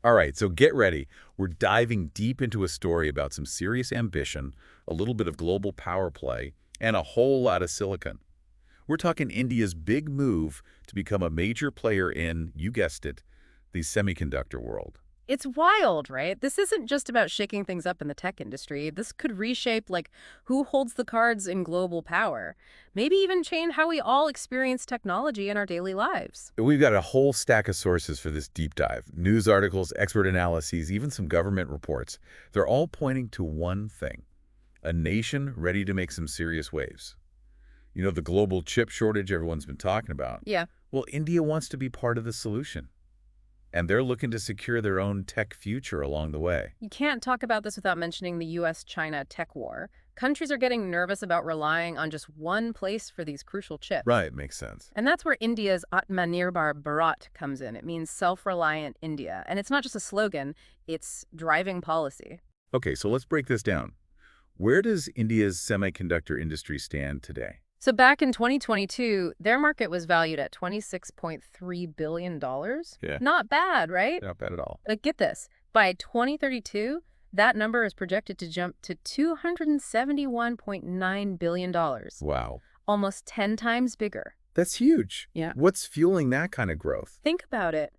All right, so get ready. We're diving deep into a story about some serious ambition, a little bit of global power play, and a whole lot of silicon. We're talking India's big move to become a major player in, you guessed it, the semiconductor world. It's wild, right? This isn't just about shaking things up in the tech industry. This could reshape, like, who holds the cards in global power. Maybe even change how we all experience technology in our daily lives. We've got a whole stack of sources for this deep dive. News articles, expert analyses, even some government reports. They're all pointing to one thing: a nation ready to make some serious waves. You know, the global chip shortage everyone's been talking about. Yeah. Well, India wants to be part of the solution, and they're looking to secure their own tech future along the way. You can't talk about this without mentioning the US-China tech war. Countries are getting nervous about relying on just one place for these crucial chips. Right, makes sense. And that's where India's Atmanirbhar Bharat comes in. It means self-reliant India. And it's not just a slogan, it's driving policy. Okay, so let's break this down. Where does India's semiconductor industry stand today? So back in 2022, their market was valued at $26.3 billion. Yeah. Not bad, right? Not bad at all. But get this, by 2032, that number is projected to jump to $271.9 billion. Wow. Almost 10 times bigger. That's huge. Yeah. What's fueling that kind of growth? Think about it.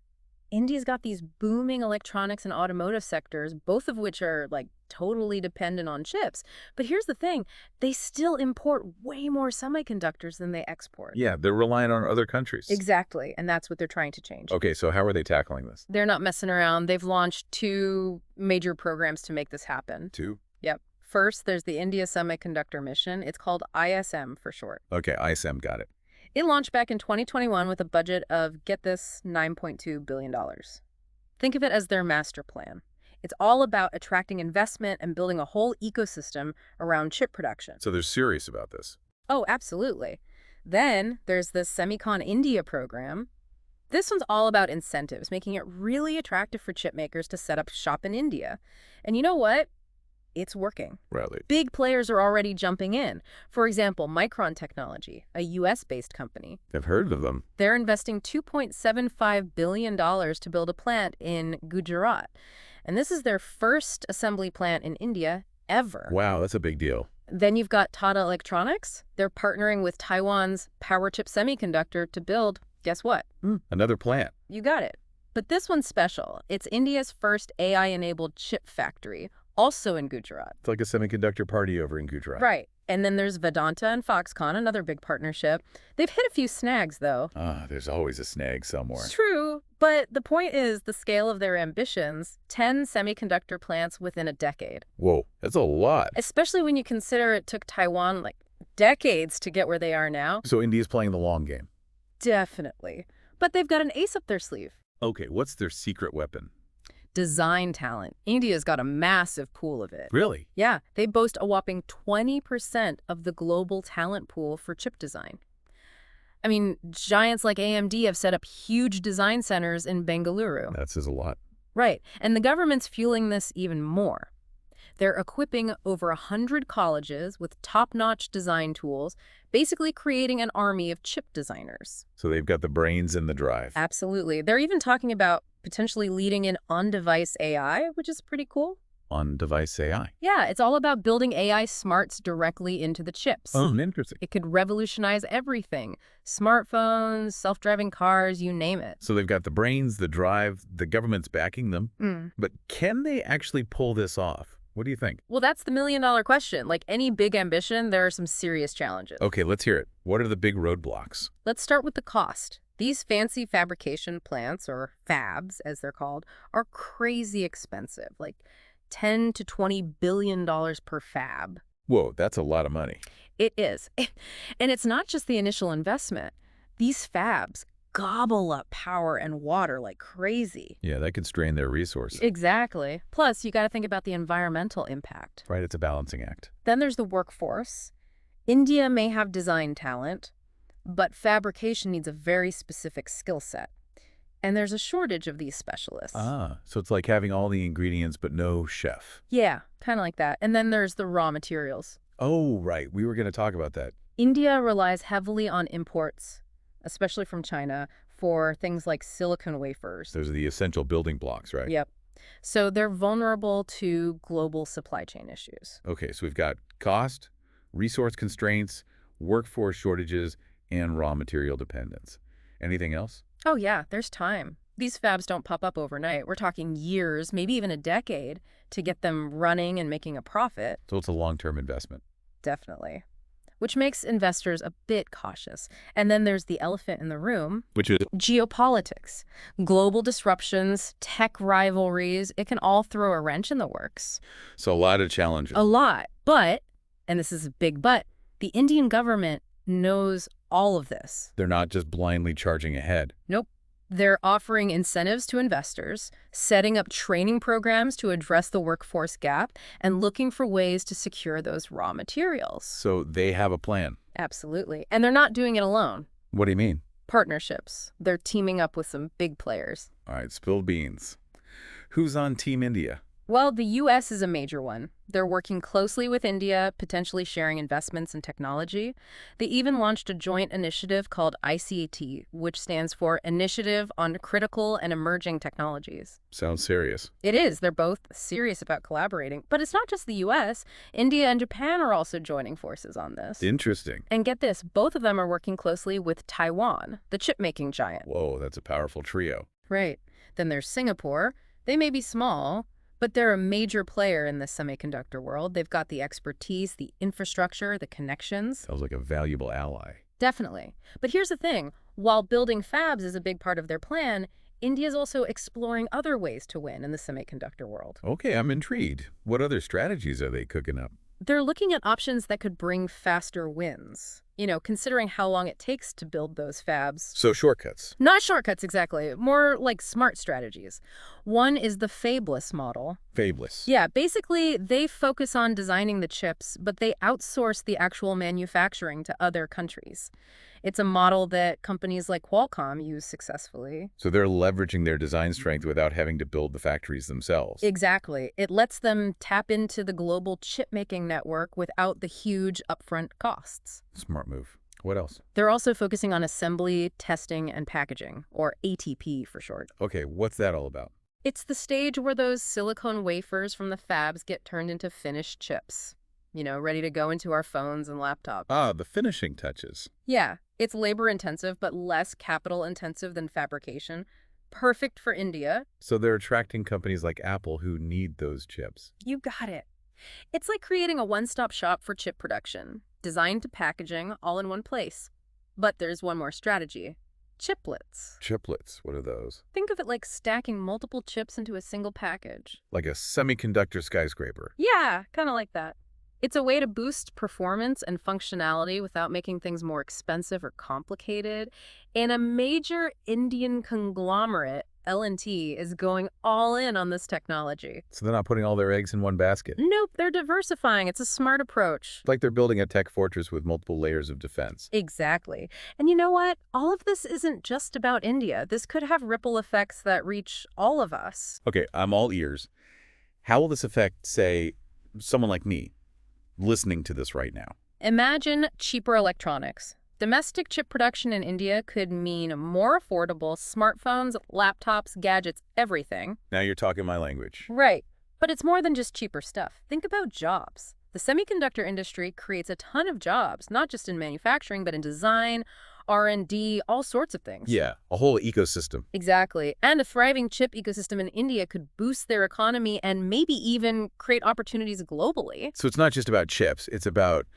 India's got these booming electronics and automotive sectors, both of which are like totally dependent on chips. But here's the thing, they still import way more semiconductors than they export. Yeah, they're reliant on other countries. Exactly, and that's what they're trying to change. Okay, so how are they tackling this? They're not messing around. They've launched 2 major programs to make this happen. 2? Yep. First, there's the India Semiconductor Mission. It's called ISM for short. Okay, ISM, got it. It launched back in 2021 with a budget of, get this, $9.2 billion. Think of it as their master plan. It's all about attracting investment and building a whole ecosystem around chip production. So they're serious about this. Oh, absolutely. Then there's the Semicon India program. This one's all about incentives, making it really attractive for chip makers to set up shop in India. And you know what? It's working. Really? Big players are already jumping in. For example, Micron Technology, a US-based company. I've heard of them. They're investing $2.75 billion to build a plant in Gujarat. And this is their first assembly plant in India ever. Wow, that's a big deal. Then you've got Tata Electronics. They're partnering with Taiwan's Powerchip Semiconductor to build, guess what? Another plant. You got it. But this one's special. It's India's first AI-enabled chip factory, also in Gujarat. It's like a semiconductor party over in Gujarat. Right. And then there's Vedanta and Foxconn, another big partnership. They've hit a few snags, though. There's always a snag somewhere. It's true. But the point is the scale of their ambitions, 10 semiconductor plants within a decade. Whoa, that's a lot. Especially when you consider it took Taiwan, like, decades to get where they are now. So India's playing the long game. Definitely. But they've got an ace up their sleeve. Okay, what's their secret weapon? Design talent. India's got a massive pool of it. Really? Yeah, they boast a whopping 20% of the global talent pool for chip design. I mean, giants like AMD have set up huge design centers in Bengaluru. That says a lot. Right, and the government's fueling this even more. They're equipping over 100 colleges with top-notch design tools, basically creating an army of chip designers. So they've got the brains and the drive. Absolutely. They're even talking about potentially leading in on-device AI, which is pretty cool. On-device AI? Yeah, it's all about building AI smarts directly into the chips. Oh, interesting. It could revolutionize everything. Smartphones, self-driving cars, you name it. So they've got the brains, the drive, the government's backing them. But can they actually pull this off? What do you think? Well, that's the million-dollar question. Like any big ambition, there are some serious challenges. Okay, let's hear it. What are the big roadblocks? Let's start with the cost. These fancy fabrication plants, or fabs as they're called, are crazy expensive, like $10 to $20 billion per fab. Whoa, that's a lot of money. It is. And it's not just the initial investment. These fabs gobble up power and water like crazy. Yeah, that could strain their resources. Exactly. Plus, you got to think about the environmental impact. Right, it's a balancing act. Then there's the workforce. India may have design talent, but fabrication needs a very specific skill set. And there's a shortage of these specialists. So it's like having all the ingredients but no chef. Yeah, kind of like that. And then there's the raw materials. Oh, right. We were going to talk about that. India relies heavily on imports, especially from China, for things like silicon wafers. Those are the essential building blocks, right? Yep. So they're vulnerable to global supply chain issues. Okay, so we've got cost, resource constraints, workforce shortages, and raw material dependence. Anything else? Oh yeah, there's time. These fabs don't pop up overnight. We're talking years, maybe even a decade, to get them running and making a profit. So it's a long-term investment. Definitely. Which makes investors a bit cautious. And then there's the elephant in the room, Which is, geopolitics. Global disruptions, tech rivalries, it can all throw a wrench in the works. so a lot of challenges. A lot. But, and this is a big but, the Indian government knows all of this. They're not just blindly charging ahead. Nope. They're offering incentives to investors, setting up training programs to address the workforce gap, and looking for ways to secure those raw materials. So they have a plan. Absolutely. And they're not doing it alone. What do you mean? Partnerships. They're teaming up with some big players. All right, spill beans. Who's on Team India? Well, the U.S. is a major one. They're working closely with India, potentially sharing investments in technology. They even launched a joint initiative called ICT, which stands for Initiative on Critical and Emerging Technologies. Sounds serious. It is. They're both serious about collaborating. But it's not just the U.S. India and Japan are also joining forces on this. Interesting. And get this, both of them are working closely with Taiwan, the chip-making giant. Whoa, that's a powerful trio. Right. Then there's Singapore. They may be small, but they're a major player in the semiconductor world. They've got the expertise, the infrastructure, the connections. Sounds like a valuable ally. Definitely. But here's the thing. While building fabs is a big part of their plan, India's also exploring other ways to win in the semiconductor world. Okay, I'm intrigued. What other strategies are they cooking up? They're looking at options that could bring faster wins. You know, considering how long it takes to build those fabs. So shortcuts. Not shortcuts, exactly. More like smart strategies. One is the fabless model. Fabless. Yeah, basically, they focus on designing the chips, but they outsource the actual manufacturing to other countries. It's a model that companies like Qualcomm use successfully. So they're leveraging their design strength without having to build the factories themselves. Exactly. It lets them tap into the global chip-making network without the huge upfront costs. Smart move. What else? They're also focusing on assembly, testing, and packaging, or ATP for short. Okay, what's that all about? It's the stage where those silicone wafers from the fabs get turned into finished chips. You know, ready to go into our phones and laptops. Ah, the finishing touches. Yeah, it's labor-intensive, but less capital-intensive than fabrication. Perfect for India. So they're attracting companies like Apple who need those chips. You got it. It's like creating a one-stop shop for chip production, designed to packaging, all in one place. But there's one more strategy. Chiplets. Chiplets, what are those? Think of it like stacking multiple chips into a single package. Like a semiconductor skyscraper. Yeah, kind of like that. It's a way to boost performance and functionality without making things more expensive or complicated. And a major Indian conglomerate, L&T, is going all in on this technology. So they're not putting all their eggs in one basket. Nope, they're diversifying. It's a smart approach. It's like they're building a tech fortress with multiple layers of defense. Exactly. And you know what? All of this isn't just about India. This could have ripple effects that reach all of us. Okay, I'm all ears. How will this affect, say, someone like me, listening to this right now? Imagine cheaper electronics. Domestic chip production in India could mean more affordable smartphones, laptops, gadgets, everything. Now you're talking my language. Right. But it's more than just cheaper stuff. Think about jobs. The semiconductor industry creates a ton of jobs, not just in manufacturing, but in design, R&D, all sorts of things. Yeah, a whole ecosystem. Exactly. And a thriving chip ecosystem in India could boost their economy and maybe even create opportunities globally. So it's not just about chips. It's about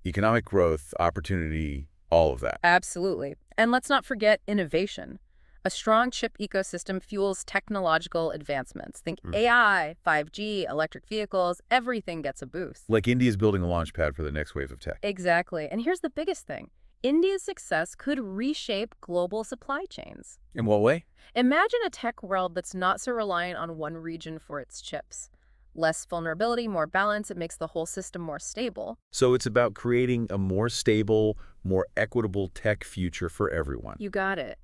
economic growth, opportunity, all of that. Absolutely. And let's not forget innovation. A strong chip ecosystem fuels technological advancements. Think AI, 5G, electric vehicles, everything gets a boost. Like India's building a launch pad for the next wave of tech. Exactly. And here's the biggest thing. India's success could reshape global supply chains. In what way? Imagine a tech world that's not so reliant on one region for its chips. Less vulnerability, more balance, it makes the whole system more stable. So it's about creating a more stable, more equitable tech future for everyone. You got it.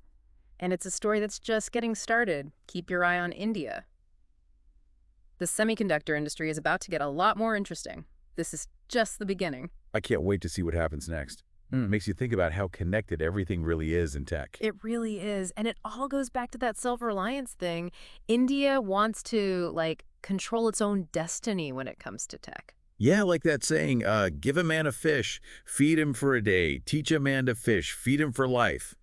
And it's a story that's just getting started. Keep your eye on India. The semiconductor industry is about to get a lot more interesting. This is just the beginning. I can't wait to see what happens next. Makes you think about how connected everything really is in tech. It really is. And it all goes back to that self-reliance thing. India wants to, like, control its own destiny when it comes to tech. Yeah, like that saying, give a man a fish, feed him for a day, teach a man to fish, feed him for life.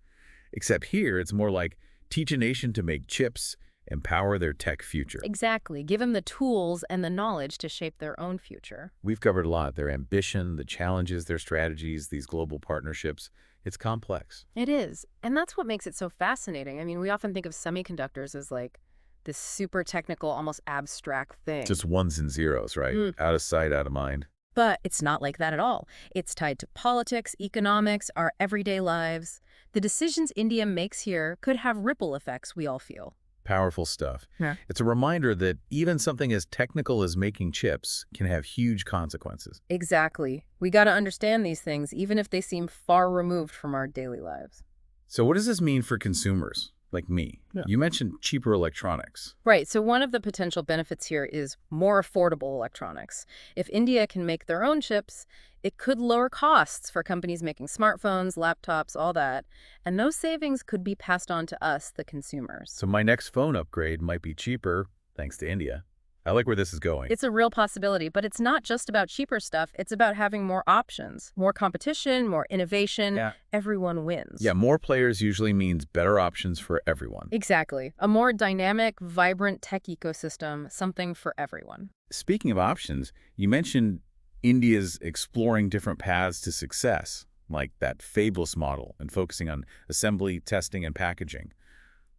Except here, it's more like teach a nation to make chips, empower their tech future. Exactly. Give them the tools and the knowledge to shape their own future. We've covered a lot, their ambition, the challenges, their strategies, these global partnerships. It's complex. It is. And that's what makes it so fascinating. I mean, we often think of semiconductors as like this super technical, almost abstract thing. Just ones and zeros, right? Out of sight, out of mind. But it's not like that at all. It's tied to politics, economics, our everyday lives. The decisions India makes here could have ripple effects, we all feel. Powerful stuff. Yeah. It's a reminder that even something as technical as making chips can have huge consequences. Exactly. We got to understand these things, even if they seem far removed from our daily lives. So what does this mean for consumers like me? Yeah. You mentioned cheaper electronics. Right. So one of the potential benefits here is more affordable electronics. If India can make their own chips, it could lower costs for companies making smartphones, laptops, all that. And those savings could be passed on to us, the consumers. So my next phone upgrade might be cheaper thanks to India. I like where this is going. It's a real possibility, but it's not just about cheaper stuff. It's about having more options, more competition, more innovation. Yeah. Everyone wins. Yeah, more players usually means better options for everyone. Exactly. A more dynamic, vibrant tech ecosystem, something for everyone. Speaking of options, you mentioned India's exploring different paths to success, like that fabless model and focusing on assembly, testing, and packaging.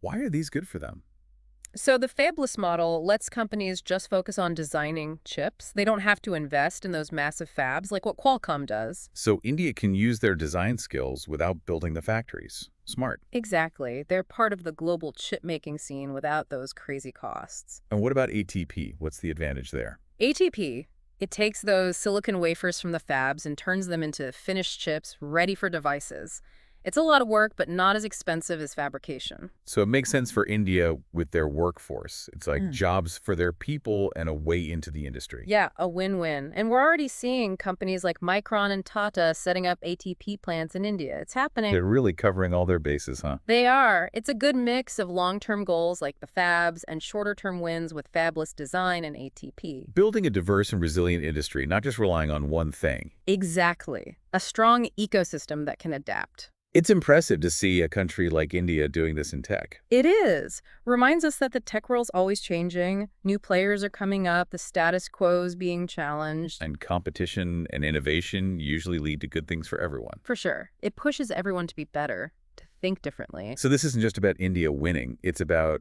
Why are these good for them? So the fabless model lets companies just focus on designing chips. They don't have to invest in those massive fabs like what Qualcomm does. So India can use their design skills without building the factories. Smart. Exactly. They're part of the global chip-making scene without those crazy costs. And what about ATP? What's the advantage there? ATP, it takes those silicon wafers from the fabs and turns them into finished chips ready for devices. It's a lot of work, but not as expensive as fabrication. So it makes sense for India with their workforce. It's like jobs for their people and a way into the industry. Yeah, a win-win. And we're already seeing companies like Micron and Tata setting up ATP plants in India. It's happening. They're really covering all their bases, huh? They are. It's a good mix of long-term goals like the fabs and shorter-term wins with fabless design and ATP. Building a diverse and resilient industry, not just relying on one thing. Exactly. A strong ecosystem that can adapt. It's impressive to see a country like India doing this in tech. It is. Reminds us that the tech world's always changing. New players are coming up. The status quo is being challenged. And competition and innovation usually lead to good things for everyone. For sure. It pushes everyone to be better, to think differently. So this isn't just about India winning. It's about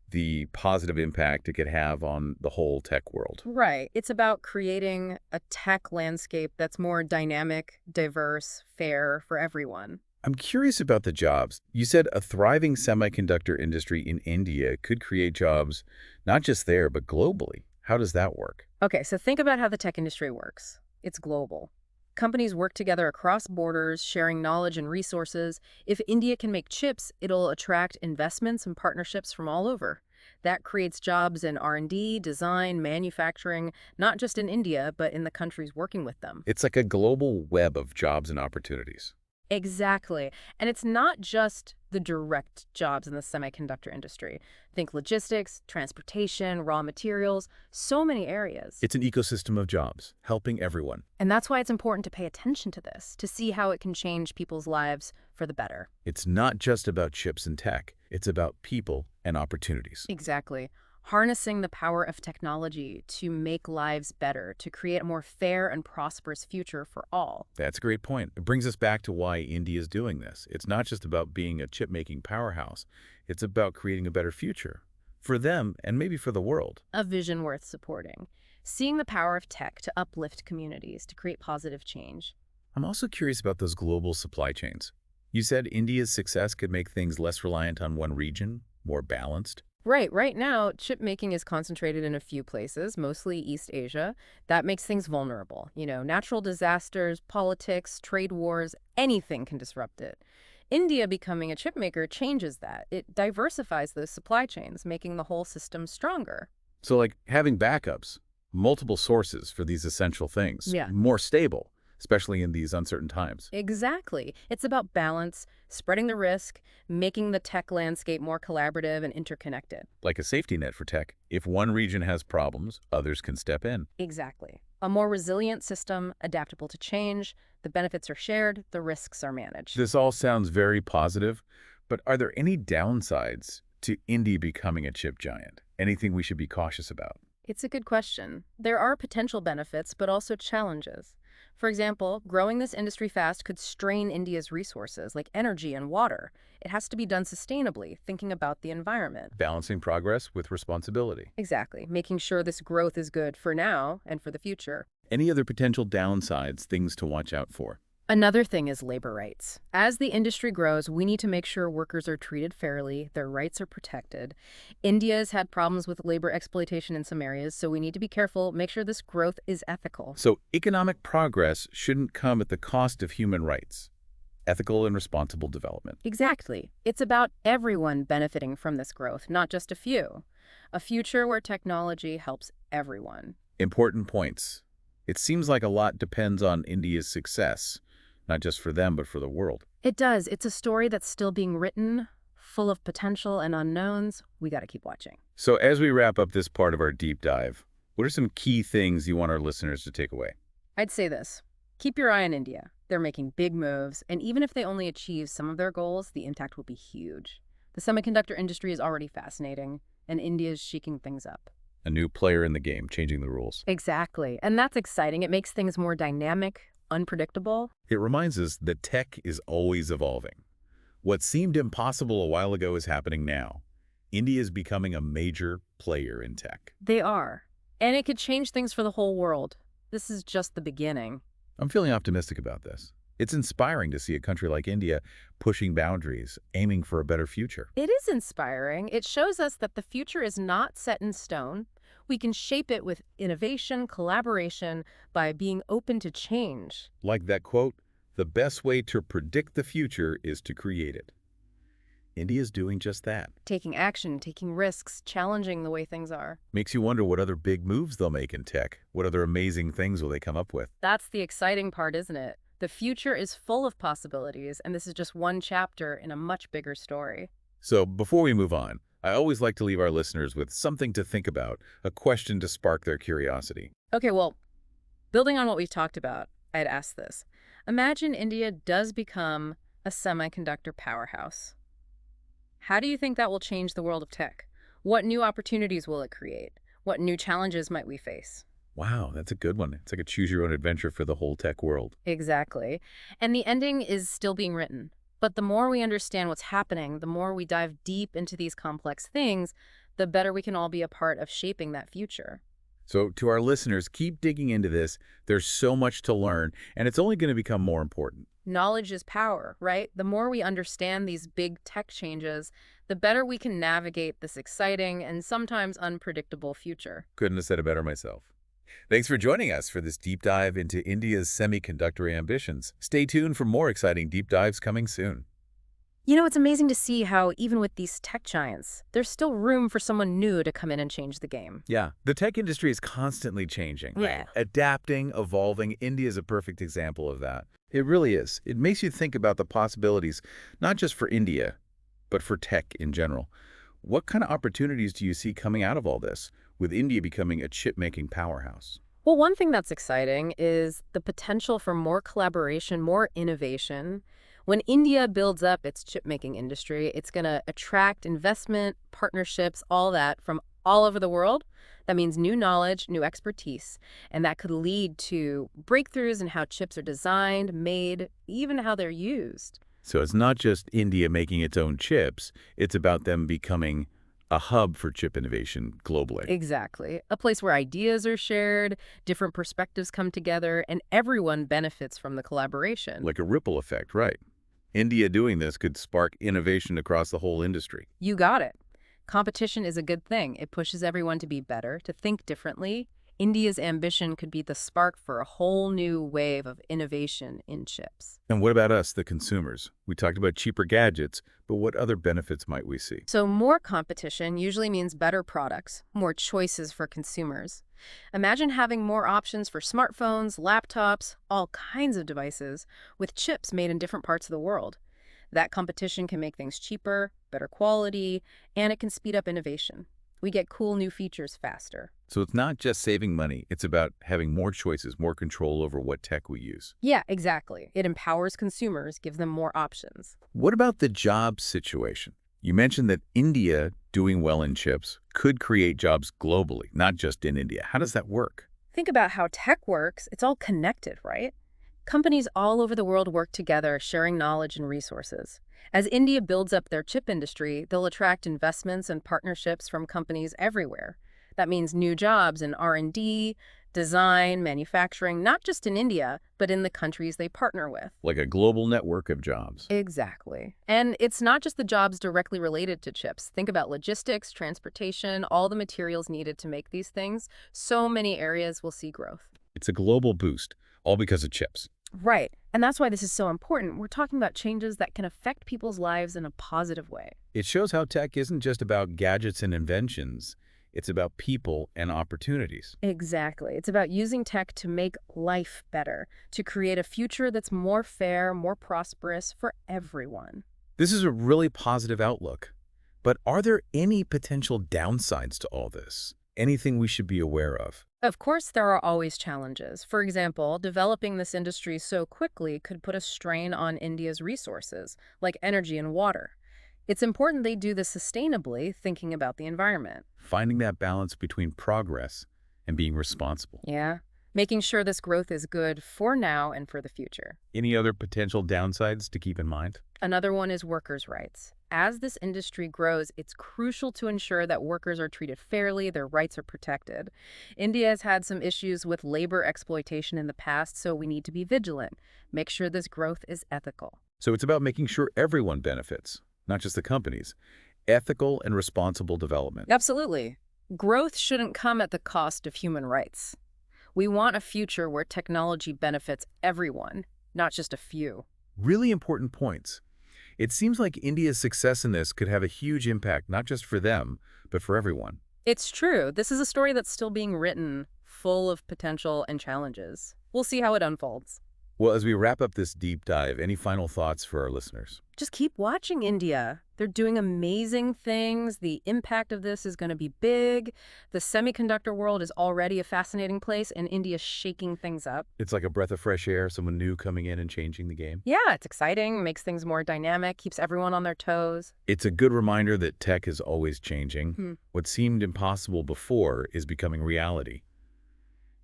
the positive impact it could have on the whole tech world. Right. It's about creating a tech landscape that's more dynamic, diverse, fair for everyone. I'm curious about the jobs. You said a thriving semiconductor industry in India could create jobs not just there, but globally. How does that work? Okay, so think about how the tech industry works. It's global. Companies work together across borders, sharing knowledge and resources. If India can make chips, it'll attract investments and partnerships from all over. That creates jobs in R&D, design, manufacturing, not just in India, but in the countries working with them. It's like a global web of jobs and opportunities. Exactly. And it's not just the direct jobs in the semiconductor industry. Think logistics, transportation, raw materials, so many areas. It's an ecosystem of jobs, helping everyone. And that's why it's important to pay attention to this, to see how it can change people's lives for the better. It's not just about chips and tech. It's about people and opportunities. Exactly. Harnessing the power of technology to make lives better, to create a more fair and prosperous future for all. That's a great point. It brings us back to why India is doing this. It's not just about being a chip-making powerhouse. It's about creating a better future for them and maybe for the world. A vision worth supporting. Seeing the power of tech to uplift communities, to create positive change. I'm also curious about those global supply chains. You said India's success could make things less reliant on one region, more balanced. Right. Right now, chip making is concentrated in a few places, mostly East Asia. That makes things vulnerable. You know, natural disasters, politics, trade wars, anything can disrupt it. India becoming a chip maker changes that. It diversifies those supply chains, making the whole system stronger. So like having backups, multiple sources for these essential things, Yeah. more stable. especially in these uncertain times. Exactly. It's about balance, spreading the risk, making the tech landscape more collaborative and interconnected. Like a safety net for tech. If one region has problems, others can step in. Exactly. A more resilient system, adaptable to change, the benefits are shared, the risks are managed. This all sounds very positive, but are there any downsides to India becoming a chip giant? Anything we should be cautious about? It's a good question. There are potential benefits, but also challenges. For example, growing this industry fast could strain India's resources, like energy and water. It has to be done sustainably, thinking about the environment. Balancing progress with responsibility. Exactly, making sure this growth is good for now and for the future. Any other potential downsides, things to watch out for? Another thing is labor rights. As the industry grows, we need to make sure workers are treated fairly, their rights are protected. India's had problems with labor exploitation in some areas, so we need to be careful, make sure this growth is ethical. So economic progress shouldn't come at the cost of human rights. Ethical and responsible development. Exactly. It's about everyone benefiting from this growth, not just a few. A future where technology helps everyone. Important points. It seems like a lot depends on India's success, not just for them, but for the world. It does. It's a story that's still being written, full of potential and unknowns. We got to keep watching. So as we wrap up this part of our deep dive, what are some key things you want our listeners to take away? I'd say this. Keep your eye on India. They're making big moves, and even if they only achieve some of their goals, the impact will be huge. The semiconductor industry is already fascinating, and India is shaking things up. A new player in the game, changing the rules. Exactly, and that's exciting. It makes things more dynamic, unpredictable. It reminds us that tech is always evolving. What seemed impossible a while ago is happening now. India is becoming a major player in tech. They are, and it could change things for the whole world. This is just the beginning. I'm feeling optimistic about this. It's inspiring to see a country like India pushing boundaries, aiming for a better future. It is inspiring. It shows us that the future is not set in stone. We can shape it with innovation, collaboration, by being open to change. Like that quote, the best way to predict the future is to create it. India is doing just that. Taking action, taking risks, challenging the way things are. Makes you wonder what other big moves they'll make in tech. What other amazing things will they come up with? That's the exciting part, isn't it? The future is full of possibilities, and this is just one chapter in a much bigger story. So before we move on, I always like to leave our listeners with something to think about, a question to spark their curiosity. Okay, well, building on what we've talked about, I'd ask this. Imagine India does become a semiconductor powerhouse. How do you think that will change the world of tech? What new opportunities will it create? What new challenges might we face? Wow, that's a good one. It's like a choose-your-own-adventure for the whole tech world. Exactly. And the ending is still being written. But the more we understand what's happening, the more we dive deep into these complex things, the better we can all be a part of shaping that future. So to our listeners, keep digging into this. There's so much to learn, and it's only going to become more important. Knowledge is power, right? The more we understand these big tech changes, the better we can navigate this exciting and sometimes unpredictable future. Couldn't have said it better myself. Thanks for joining us for this deep dive into India's semiconductor ambitions. Stay tuned for more exciting deep dives coming soon. You know, it's amazing to see how even with these tech giants, there's still room for someone new to come in and change the game. Yeah, the tech industry is constantly changing. Yeah. Adapting, evolving. India is a perfect example of that. It really is. It makes you think about the possibilities, not just for India, but for tech in general. What kind of opportunities do you see coming out of all this, with India becoming a chip-making powerhouse? Well, one thing that's exciting is the potential for more collaboration, more innovation. When India builds up its chip-making industry, it's going to attract investment, partnerships, all that from all over the world. That means new knowledge, new expertise, and that could lead to breakthroughs in how chips are designed, made, even how they're used. So it's not just India making its own chips, it's about them becoming a hub for chip innovation globally. Exactly. A place where ideas are shared, different perspectives come together, and everyone benefits from the collaboration. Like a ripple effect, right? India doing this could spark innovation across the whole industry. You got it. Competition is a good thing. It pushes everyone to be better, to think differently. India's ambition could be the spark for a whole new wave of innovation in chips. And what about us, the consumers? We talked about cheaper gadgets, but what other benefits might we see? So more competition usually means better products, more choices for consumers. Imagine having more options for smartphones, laptops, all kinds of devices, with chips made in different parts of the world. That competition can make things cheaper, better quality, and it can speed up innovation. We get cool new features faster. So it's not just saving money, it's about having more choices, more control over what tech we use. Yeah, exactly. It empowers consumers, gives them more options. What about the job situation? You mentioned that India doing well in chips could create jobs globally, not just in India. How does that work? Think about how tech works. It's all connected, right? Companies all over the world work together, sharing knowledge and resources. As India builds up their chip industry, they'll attract investments and partnerships from companies everywhere. That means new jobs in R&D, design, manufacturing, not just in India, but in the countries they partner with. Like a global network of jobs. Exactly. And it's not just the jobs directly related to chips. Think about logistics, transportation, all the materials needed to make these things. So many areas will see growth. It's a global boost, all because of chips. Right. And that's why this is so important. We're talking about changes that can affect people's lives in a positive way. It shows how tech isn't just about gadgets and inventions. It's about people and opportunities. Exactly. It's about using tech to make life better, to create a future that's more fair, more prosperous for everyone. This is a really positive outlook. But are there any potential downsides to all this? Anything we should be aware of? Of course, there are always challenges. For example, developing this industry so quickly could put a strain on India's resources, like energy and water. It's important they do this sustainably, thinking about the environment. Finding that balance between progress and being responsible. Yeah, making sure this growth is good for now and for the future. Any other potential downsides to keep in mind? Another one is workers' rights. As this industry grows, it's crucial to ensure that workers are treated fairly, their rights are protected. India has had some issues with labor exploitation in the past, so we need to be vigilant. Make sure this growth is ethical. So it's about making sure everyone benefits, not just the companies. Ethical and responsible development. Absolutely. Growth shouldn't come at the cost of human rights. We want a future where technology benefits everyone, not just a few. Really important points. It seems like India's success in this could have a huge impact, not just for them, but for everyone. It's true. This is a story that's still being written, full of potential and challenges. We'll see how it unfolds. Well, as we wrap up this deep dive, any final thoughts for our listeners? Just keep watching India. They're doing amazing things. The impact of this is going to be big. The semiconductor world is already a fascinating place, and India's shaking things up. It's like a breath of fresh air, someone new coming in and changing the game. Yeah, it's exciting, makes things more dynamic, keeps everyone on their toes. It's a good reminder that tech is always changing. Hmm. What seemed impossible before is becoming reality.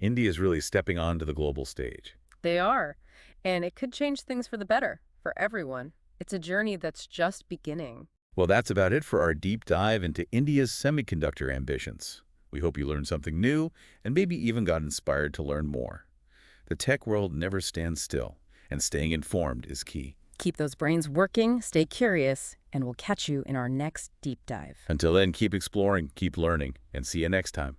India is really stepping onto the global stage. They are. And it could change things for the better, for everyone. It's a journey that's just beginning. Well, that's about it for our deep dive into India's semiconductor ambitions. We hope you learned something new and maybe even got inspired to learn more. The tech world never stands still, and staying informed is key. Keep those brains working, stay curious, and we'll catch you in our next deep dive. Until then, keep exploring, keep learning, and see you next time.